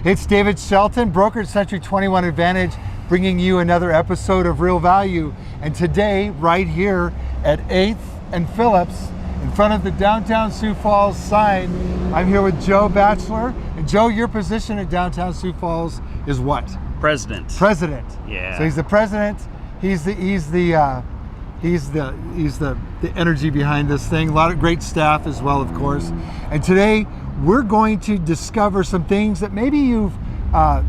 It's David Shelton, broker at Century 21 Advantage, bringing you another episode of Real Value. And today, right here at 8th and Phillips, in front of the Downtown Sioux Falls sign, I'm here with Joe Batcheller. And Joe, your position at Downtown Sioux Falls is what? President. President. Yeah. So he's the president. He's the energy behind this thing. A lot of great staff as well, of course. And today we're going to discover some things that maybe you've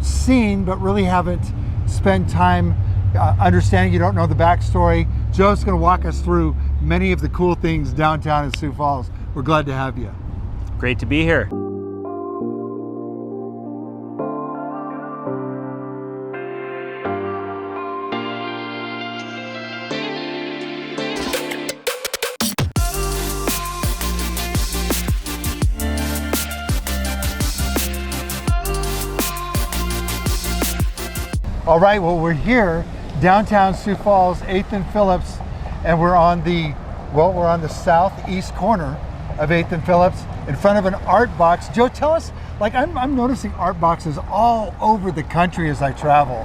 seen but really haven't spent time understanding. You don't know the backstory. Joe's going to walk us through many of the cool things downtown in Sioux Falls. We're glad to have you. Great to be here. All right, well, we're here, downtown Sioux Falls, 8th and Phillips, and we're on the southeast corner of 8th and Phillips in front of an art box. Joe, tell us, I'm noticing art boxes all over the country as I travel,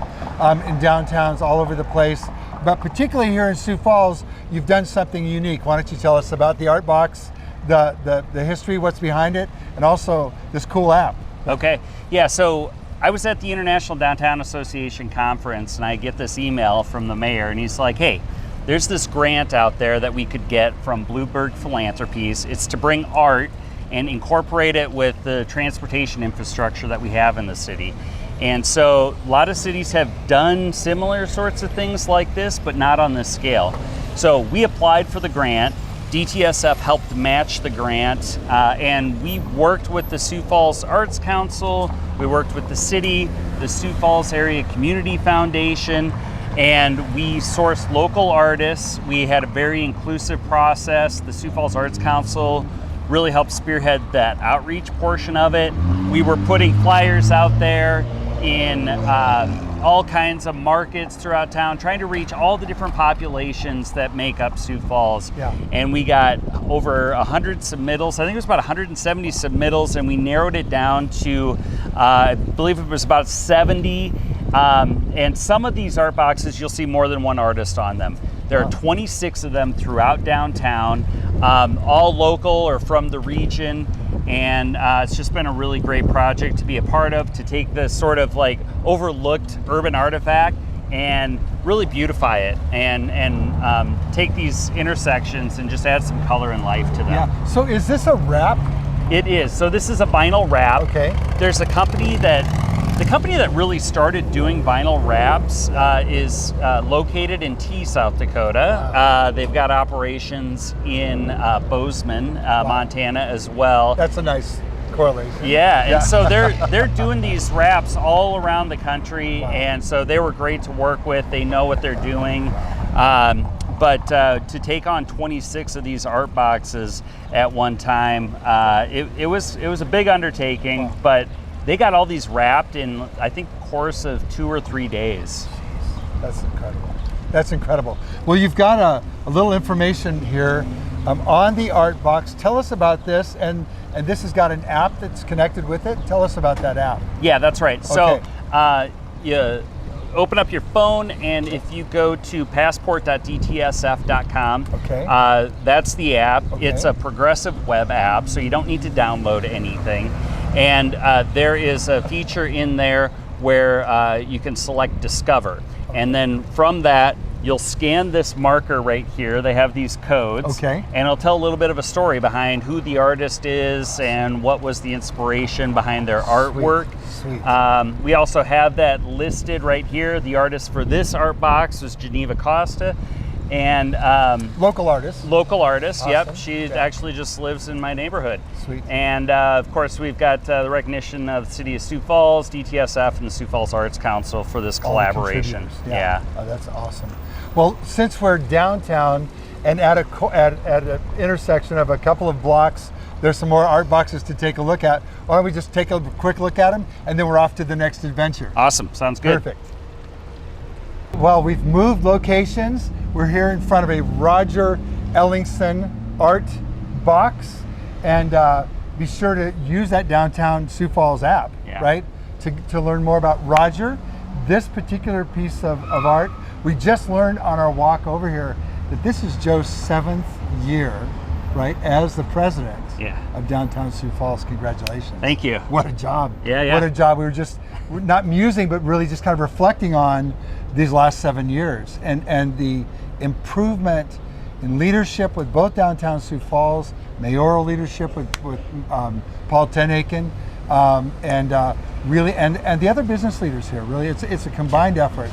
in downtowns all over the place, but particularly here in Sioux Falls, you've done something unique. Why don't you tell us about the art box, the history, what's behind it, and also this cool app. Okay, yeah, so I was at the International Downtown Association conference and I get this email from the mayor and he's like, hey, there's this grant out there that we could get from Bluebird Philanthropies. It's to bring art and incorporate it with the transportation infrastructure that we have in the city. And so a lot of cities have done similar sorts of things like this, but not on this scale. So we applied for the grant. DTSF helped match the grant, and we worked with the Sioux Falls Arts Council, we worked with the city, the Sioux Falls Area Community Foundation, and we sourced local artists. We had a very inclusive process. The Sioux Falls Arts Council really helped spearhead that outreach portion of it. We were putting flyers out there in all kinds of markets throughout town, trying to reach all the different populations that make up Sioux Falls. Yeah. And we got over 100 submittals. I think it was about 170 submittals, and we narrowed it down to, I believe it was about 70. And some of these art boxes, you'll see more than one artist on them. There are 26 of them throughout downtown, all local or from the region. And it's just been a really great project to be a part of, to take this sort of like overlooked urban artifact and really beautify it and take these intersections and just add some color and life to them. Yeah. So is this a wrap? It is. So this is a vinyl wrap. Okay. There's a company that really started doing vinyl wraps is located in South Dakota. Wow. They've got operations in Bozeman, Montana as well. That's a nice correlation. Yeah, and so they're doing these wraps all around the country. Wow. And so they were great to work with. They know what they're doing. But to take on 26 of these art boxes at one time, it was a big undertaking. Wow. But they got all these wrapped in, I think, the course of 2 or 3 days. That's incredible. That's incredible. Well, you've got a little information here on the art box. Tell us about this, and this has got an app that's connected with it. Tell us about that app. Yeah, that's right. Okay. So you open up your phone, and if you go to passport.dtsf.com, okay. That's the app. Okay. It's a progressive web app, so you don't need to download anything. And there is a feature in there where you can select Discover. And then from that, you'll scan this marker right here. They have these codes. Okay. And it'll tell a little bit of a story behind who the artist is and what was the inspiration behind their artwork. Sweet. We also have that listed right here. The artist for this art box was Geneva Costa. And local artist. Awesome. Yep. She Okay. actually just lives in my neighborhood. Sweet. And of course, we've got the recognition of the City of Sioux Falls, DTSF, and the Sioux Falls Arts Council for this collaboration. Yeah. Oh, that's awesome. Well, since we're downtown and at an intersection of a couple of blocks, there's some more art boxes to take a look at. Why don't we just take a quick look at them, and then we're off to the next adventure. Awesome. Sounds good. Perfect. Well, we've moved locations. We're here in front of a Roger Ellingson art box, and be sure to use that Downtown Sioux Falls app, right? to learn more about Roger. This particular piece of art, we just learned on our walk over here that this is Joe's 7th year, right, as the president of Downtown Sioux Falls. Congratulations. Thank you. What a job. Yeah. What a job. We're not musing, but really just kind of reflecting on these last 7 years and the improvement in leadership with both Downtown Sioux Falls, mayoral leadership with Paul Tenakin, and really, and the other business leaders here. Really, it's a combined effort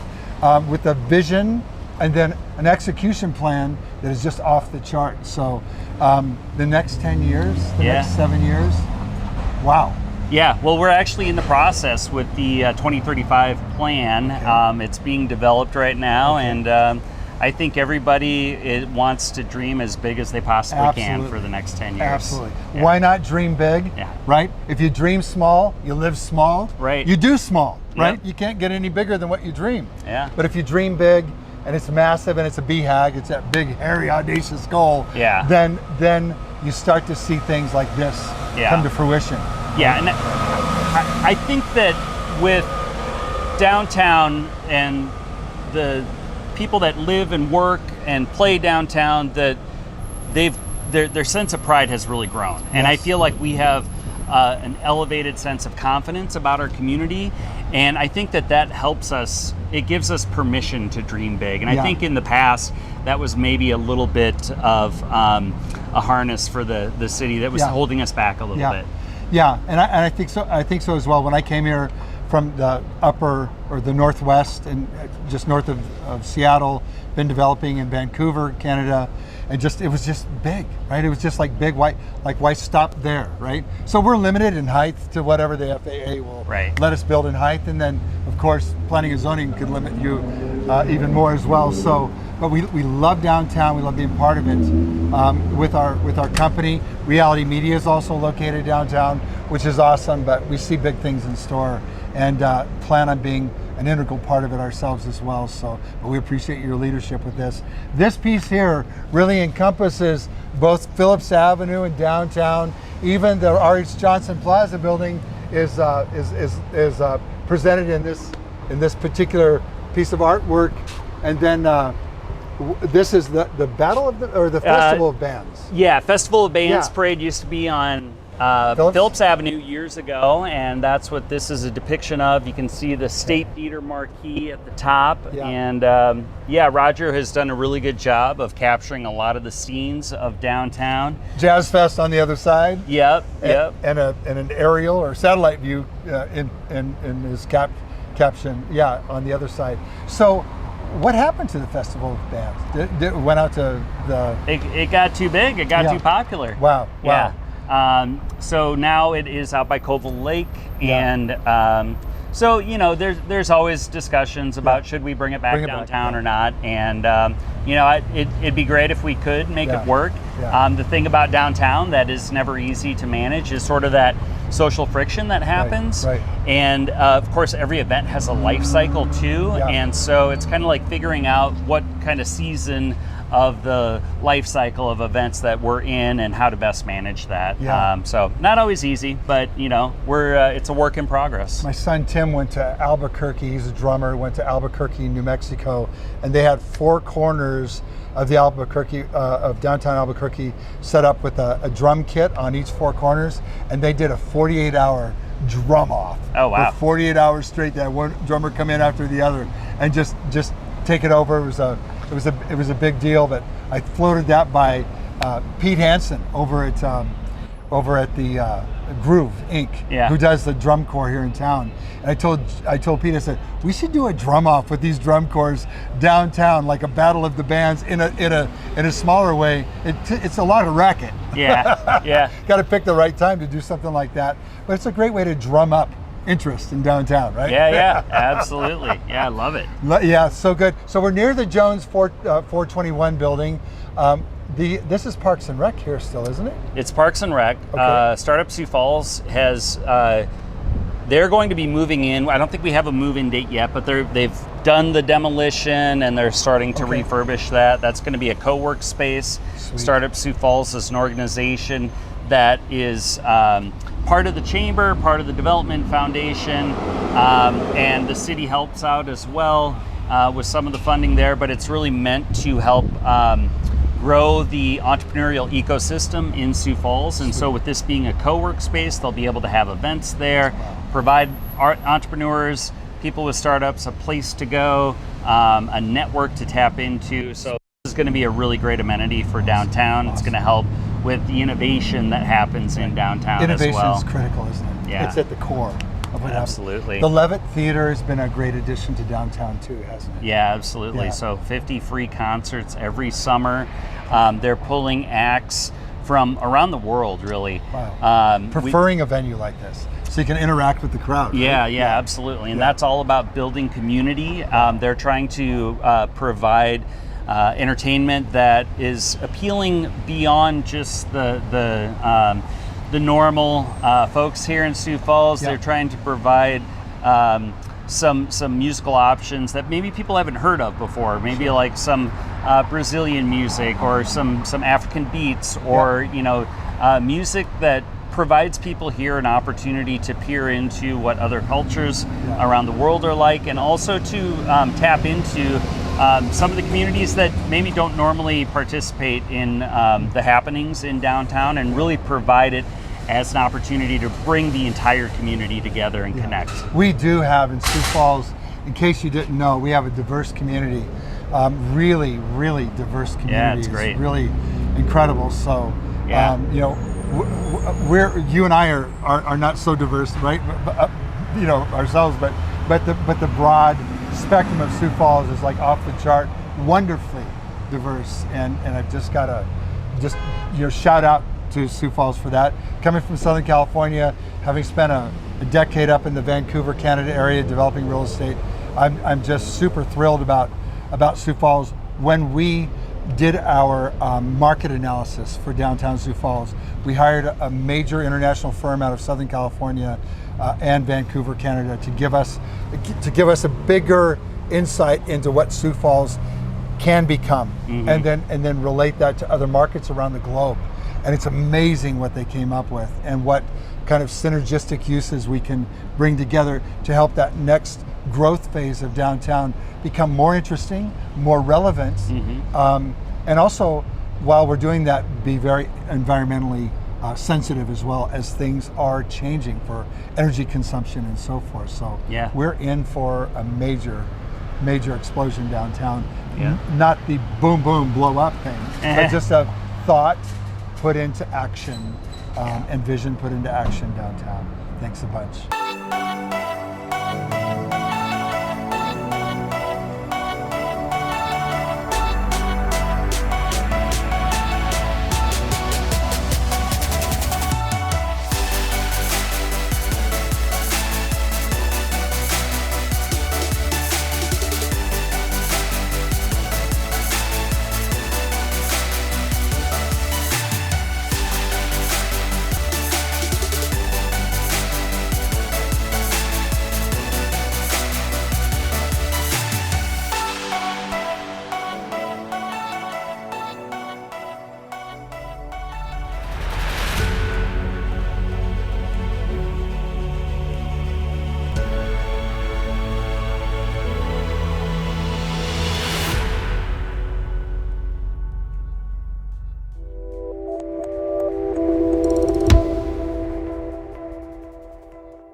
with a vision and then an execution plan that is just off the chart. So the next 10 years, the next 7 years, wow. Yeah, well, we're actually in the process with the 2035 plan. Okay. It's being developed right now, and I think everybody wants to dream as big as they possibly can for the next 10 years. Absolutely. Yeah. Why not dream big, right? If you dream small, you live small. Right. You do small, right? Yep. You can't get any bigger than what you dream. Yeah. But if you dream big, and it's massive, and it's a BHAG, it's that big, hairy, audacious goal, then you start to see things like this come to fruition. Yeah, and I think that with downtown and the people that live and work and play downtown, that their sense of pride has really grown. And I feel like we have an elevated sense of confidence about our community, and I think that helps us. It gives us permission to dream big. And I think in the past that was maybe a little bit of a harness for the city that was holding us back a little bit. Yeah, and I think so. I think so as well. When I came here from the upper or the northwest and just north of Seattle, been developing in Vancouver, Canada, and it was just big, right? It was just like big. Why stop there, right? So we're limited in height to whatever the FAA will let us build in height, and then of course planning and zoning could limit you even more as well. So, but we love downtown. We love being part of it with our company. Reality Media is also located downtown, which is awesome. But we see big things in store and plan on being an integral part of it ourselves as well. So we appreciate your leadership with this. This piece here really encompasses both Phillips Avenue and downtown. Even the R.H. Johnson Plaza building is presented in this particular piece of artwork. And then this is the Battle of the Festival of Bands. Yeah, Festival of Bands Parade used to be on Phillips Avenue years ago, and that's what this is a depiction of. You can see the State Theater marquee at the top, and Roger has done a really good job of capturing a lot of the scenes of downtown. Jazz Fest on the other side. Yep. And an aerial or satellite view in his caption. Yeah, on the other side. So, what happened to the Festival of Bands? It went out to the. It got too big. It got too popular. Wow. Yeah. So now it is out by Colville Lake, and so there's always discussions about should we bring it back downtown or not, and it'd be great if we could make it work. The thing about downtown that is never easy to manage is sort of that social friction that happens, and of course every event has a life cycle too, and so it's kind of like figuring out what kind of season of the life cycle of events that we're in and how to best manage that. So not always easy, but it's a work in progress. My son Tim went to Albuquerque. He's a drummer. Went to Albuquerque, New Mexico, and they had four corners of the Albuquerque of downtown Albuquerque set up with a drum kit on each four corners, and they did a 48-hour drum off. Oh wow! For 48 hours straight. That one drummer come in after the other and just take it over. It was a big deal, but I floated that by Pete Hansen over at the Groove Inc., who does the drum corps here in town. And I told Pete, I said, we should do a drum off with these drum corps downtown, like a battle of the bands in a smaller way. It's a lot of racket. Yeah. Got to pick the right time to do something like that. But it's a great way to drum up interest in downtown, right? Yeah, absolutely. Yeah, I love it. Yeah, so good. So we're near the Jones 421 building. This is Parks and Rec here still, isn't it? It's Parks and Rec. Okay. Startup Sioux Falls has, they're going to be moving in. I don't think we have a move-in date yet, but they've done the demolition and they're starting to refurbish that. That's going to be a co-work space. Sweet. Startup Sioux Falls is an organization that is part of the chamber, part of the development foundation, and the city helps out as well with some of the funding there, but it's really meant to help grow the entrepreneurial ecosystem in Sioux Falls. And so with this being a co-work space, they'll be able to have events there, provide entrepreneurs, people with startups, a place to go, a network to tap into. So this is going to be a really great amenity for downtown. It's going to help with the innovation that happens in downtown as well. Innovation is critical, isn't it? Yeah. It's at the core of what Absolutely. happens. The Levitt Theater has been a great addition to downtown too, hasn't it? Yeah, absolutely. Yeah. So 50 free concerts every summer. They're pulling acts from around the world, really. Wow. Preferring a venue like this, so you can interact with the crowd. Yeah, right? yeah, absolutely. And that's all about building community. They're trying to provide entertainment that is appealing beyond just the normal folks here in Sioux Falls. Yeah. They're trying to provide some musical options that maybe people haven't heard of before. Maybe like some Brazilian music or some African beats, or music that provides people here an opportunity to peer into what other cultures around the world are like, and also to tap into some of the communities that maybe don't normally participate in the happenings in downtown, and really provide it as an opportunity to bring the entire community together and connect. We do have in Sioux Falls, in case you didn't know, we have a diverse community, really, really diverse community. Yeah, it's great. It's really incredible. So, you and I are not so diverse, right? Ourselves, but the broad spectrum of Sioux Falls is like off the chart, wonderfully diverse, and I've just got to shout out to Sioux Falls for that. Coming from Southern California, having spent a decade up in the Vancouver, Canada area developing real estate, I'm just super thrilled about Sioux Falls. When we did our market analysis for downtown Sioux Falls, we hired a major international firm out of Southern California and Vancouver, Canada, to give us a bigger insight into what Sioux Falls can become, and then relate that to other markets around the globe. And it's amazing what they came up with, and what kind of synergistic uses we can bring together to help that next growth phase of downtown become more interesting, more relevant, and also, while we're doing that, be very environmentally sensitive as well, as things are changing for energy consumption and so forth. So we're in for a major explosion downtown. Not the boom boom blow up thing, but just a thought put into action, and vision put into action downtown. Thanks a bunch.